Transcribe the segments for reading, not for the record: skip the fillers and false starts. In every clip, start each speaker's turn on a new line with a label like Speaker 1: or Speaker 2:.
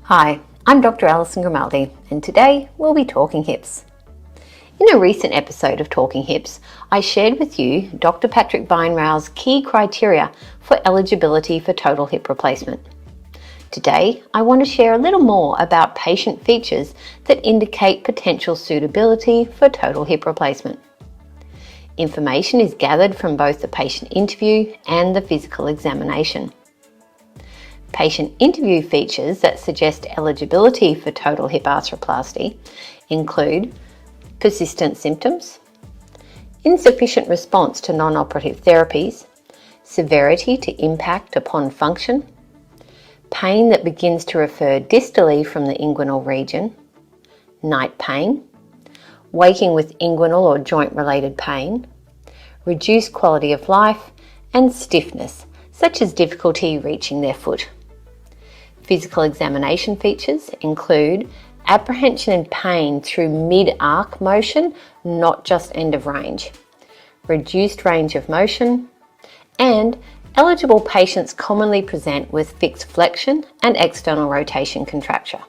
Speaker 1: Hi, I'm Dr. Alison Grimaldi, and today we'll be talking hips. In a recent episode of Talking Hips, I shared with you Dr. Patrick Weinrauch's key criteria for eligibility for total hip replacement. Today, I want to share a little more about patient features that indicate potential suitability for total hip replacement. Information is gathered from both the patient interview and the physical examination. Patient interview features that suggest eligibility for total hip arthroplasty include persistent symptoms, insufficient response to non-operative therapies, severity to impact upon function, pain that begins to refer distally from the inguinal region, night pain, waking with inguinal or joint-related pain, reduced quality of life, and stiffness, such as difficulty reaching their foot. Physical examination features include apprehension and pain through mid-arc motion, not just end of range, reduced range of motion, and eligible patients commonly present with fixed flexion and external rotation contracture.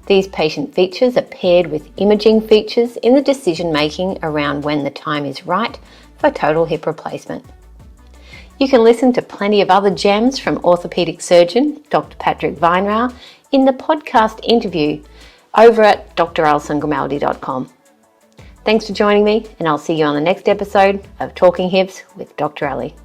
Speaker 1: These patient features are paired with imaging features in the decision-making around when the time is right for total hip replacement. You can listen to plenty of other gems from orthopaedic surgeon Dr. Patrick Weinrauch in the podcast interview over at dralisongrimaldi.com. Thanks for joining me, and I'll see you on the next episode of Talking Hips with Dr. Ali.